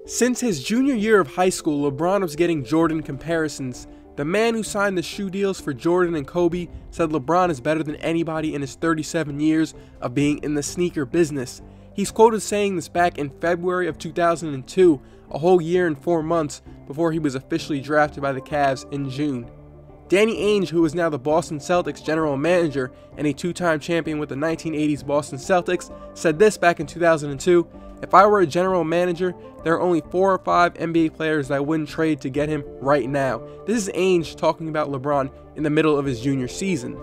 Since his junior year of high school, LeBron was getting Jordan comparisons. The man who signed the shoe deals for Jordan and Kobe said LeBron is better than anybody in his 37 years of being in the sneaker business. He's quoted saying this back in February of 2002, a whole year and 4 months before he was officially drafted by the Cavs in June. Danny Ainge, who is now the Boston Celtics general manager and a two-time champion with the 1980s Boston Celtics, said this back in 2002, "If I were a general manager, there are only 4 or 5 NBA players that I wouldn't trade to get him right now." This is Ainge talking about LeBron in the middle of his junior season.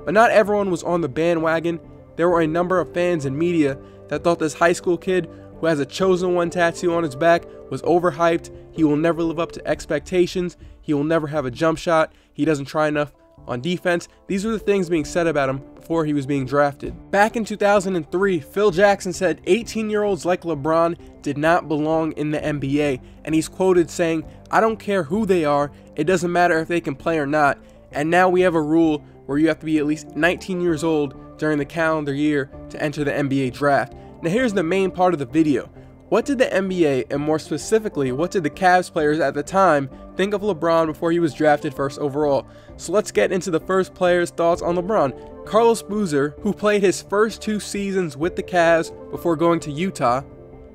But not everyone was on the bandwagon. There were a number of fans and media that thought this high school kid who has a chosen one tattoo on his back was overhyped. He will never live up to expectations. He will never have a jump shot. He doesn't try enough on defense. These were the things being said about him before he was being drafted. Back in 2003, Phil Jackson said 18-year-olds like LeBron did not belong in the NBA, and he's quoted saying, "I don't care who they are, it doesn't matter if they can play or not." And now we have a rule where you have to be at least 19 years old during the calendar year to enter the NBA draft. Now here's the main part of the video. What did the NBA, and more specifically, what did the Cavs players at the time think of LeBron before he was drafted first overall? So let's get into the first player's thoughts on LeBron. Carlos Boozer, who played his first 2 seasons with the Cavs before going to Utah.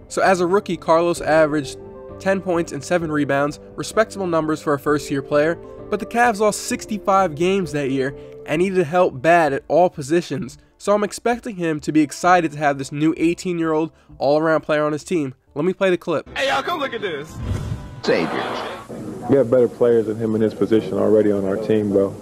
So as a rookie, Carlos averaged 10 points and 7 rebounds, respectable numbers for a first-year player, but the Cavs lost 65 games that year and needed help bad at all positions. So I'm expecting him to be excited to have this new 18-year-old all-around player on his team. Let me play the clip. Hey y'all, come look at this. Savior. We have better players than him in his position already on our team, bro.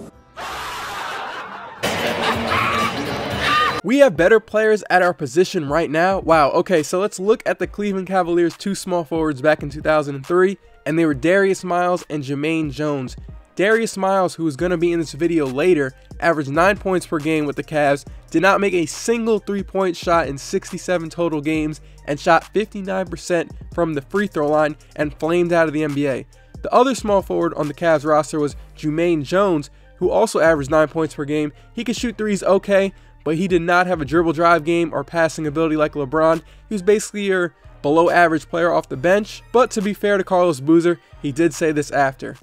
We have better players at our position right now? Wow, okay, so let's look at the Cleveland Cavaliers' 2 small forwards back in 2003, and they were Darius Miles and Jermaine Jones. Darius Miles, who is going to be in this video later, averaged 9 points per game with the Cavs, did not make a single 3-point shot in 67 total games, and shot 59% from the free throw line and flamed out of the NBA. The other small forward on the Cavs roster was Jermaine Jones, who also averaged 9 points per game. He could shoot threes okay, but he did not have a dribble drive game or passing ability like LeBron. He was basically your below average player off the bench. But to be fair to Carlos Boozer, he did say this after.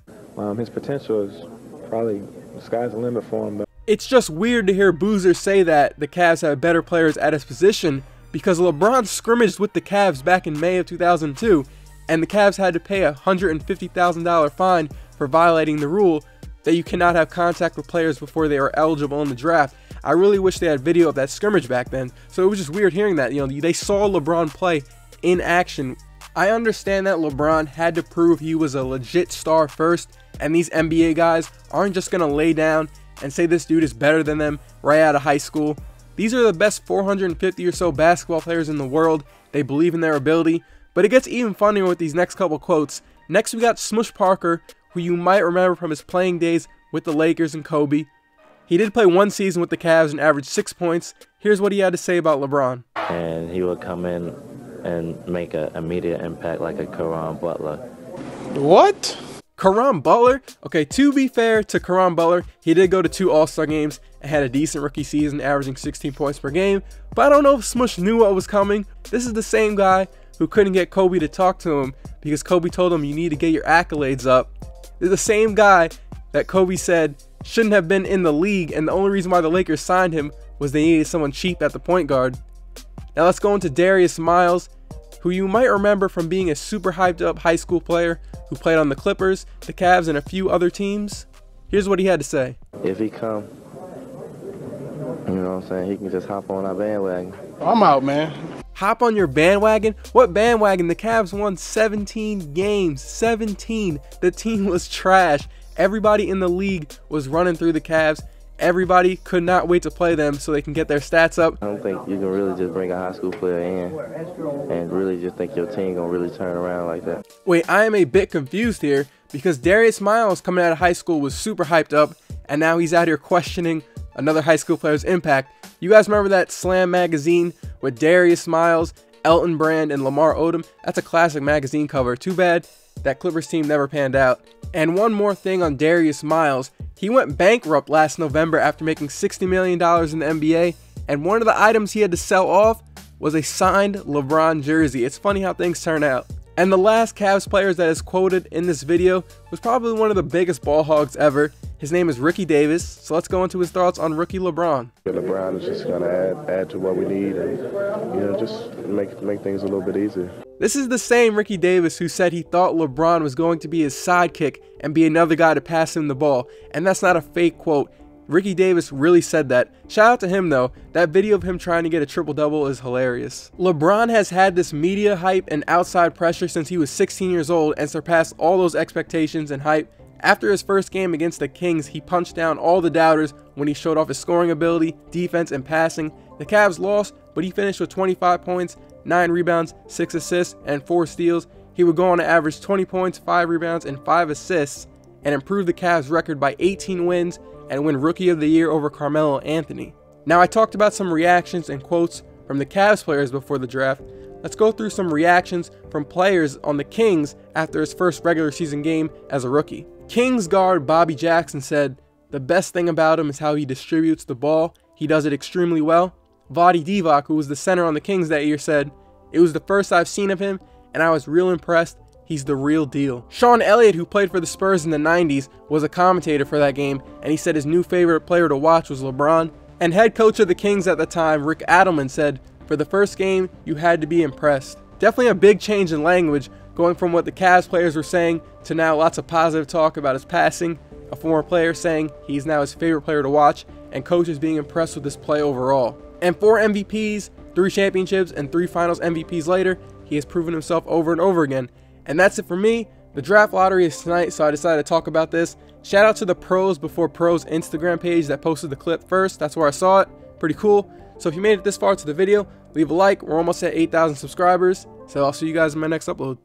His potential is probably, the sky's the limit for him, though. It's just weird to hear Boozer say that the Cavs have better players at his position, because LeBron scrimmaged with the Cavs back in May of 2002, and the Cavs had to pay a $150,000 fine for violating the rule that you cannot have contact with players before they are eligible in the draft. I really wish they had video of that scrimmage back then. So it was just weird hearing that. You know, they saw LeBron play in action. I understand that LeBron had to prove he was a legit star first, and these NBA guys aren't just gonna lay down and say this dude is better than them right out of high school. These are the best 450 or so basketball players in the world. They believe in their ability. But it gets even funnier with these next couple quotes. Next we got Smush Parker, who you might remember from his playing days with the Lakers and Kobe. He did play 1 season with the Cavs and averaged 6 points. Here's what he had to say about LeBron. And he would come in and make an immediate impact like a Caron Butler. What? Caron Butler? Okay, to be fair to Caron Butler, he did go to 2 All-Star games and had a decent rookie season, averaging 16 points per game. But I don't know if Smush knew what was coming. This is the same guy who couldn't get Kobe to talk to him because Kobe told him you need to get your accolades up. They're the same guy that Kobe said shouldn't have been in the league, and the only reason why the Lakers signed him was they needed someone cheap at the point guard. Now let's go into Darius Miles, who you might remember from being a super hyped up high school player who played on the Clippers, the Cavs, and a few other teams. Here's what he had to say. If he come, you know what I'm saying, he can just hop on our bandwagon. I'm out, man. Hop on your bandwagon? What bandwagon? The Cavs won 17 games. 17. The team was trash. Everybody in the league was running through the Cavs. Everybody could not wait to play them so they can get their stats up. I don't think you can really just bring a high school player in and really just think your team gonna really turn around like that. Wait, I am a bit confused here because Darius Miles coming out of high school was super hyped up, and now he's out here questioning another high school player's impact. You guys remember that Slam magazine with Darius Miles, Elton Brand, and Lamar Odom? That's a classic magazine cover. Too bad that Clippers team never panned out. And one more thing on Darius Miles. He went bankrupt last November after making $60 million in the NBA, and one of the items he had to sell off was a signed LeBron jersey. It's funny how things turn out. And the last Cavs player that is quoted in this video was probably one of the biggest ball hogs ever. His name is Ricky Davis, so let's go into his thoughts on rookie LeBron. LeBron is just going to add to what we need and, just make things a little bit easier. This is the same Ricky Davis who said he thought LeBron was going to be his sidekick and be another guy to pass him the ball, and that's not a fake quote. Ricky Davis really said that. Shout out to him though. That video of him trying to get a triple-double is hilarious. LeBron has had this media hype and outside pressure since he was 16 years old and surpassed all those expectations and hype. After his first game against the Kings, he punched down all the doubters when he showed off his scoring ability, defense, and passing. The Cavs lost, but he finished with 25 points, 9 rebounds, 6 assists, and 4 steals. He would go on to average 20 points, 5 rebounds, and 5 assists, and improve the Cavs' record by 18 wins and win Rookie of the Year over Carmelo Anthony. Now, I talked about some reactions and quotes from the Cavs players before the draft. Let's go through some reactions from players on the Kings after his first regular season game as a rookie. Kings guard Bobby Jackson said, "The best thing about him is how he distributes the ball. He does it extremely well." Vlade Divac, who was the center on the Kings that year, said, "It was the first I've seen of him, and I was real impressed. He's the real deal." Sean Elliott, who played for the Spurs in the 90s, was a commentator for that game, and he said his new favorite player to watch was LeBron. And head coach of the Kings at the time, Rick Adelman, said, "For the first game, you had to be impressed." Definitely a big change in language, going from what the Cavs players were saying to now lots of positive talk about his passing, a former player saying he's now his favorite player to watch, and coaches being impressed with his play overall. And 4 MVPs, 3 championships, and 3 finals MVPs later, he has proven himself over and over again. And that's it for me. The draft lottery is tonight, so I decided to talk about this. Shout out to the Pros Before Pros Instagram page that posted the clip first. That's where I saw it. Pretty cool. So if you made it this far to the video, leave a like. We're almost at 8,000 subscribers. So I'll see you guys in my next upload.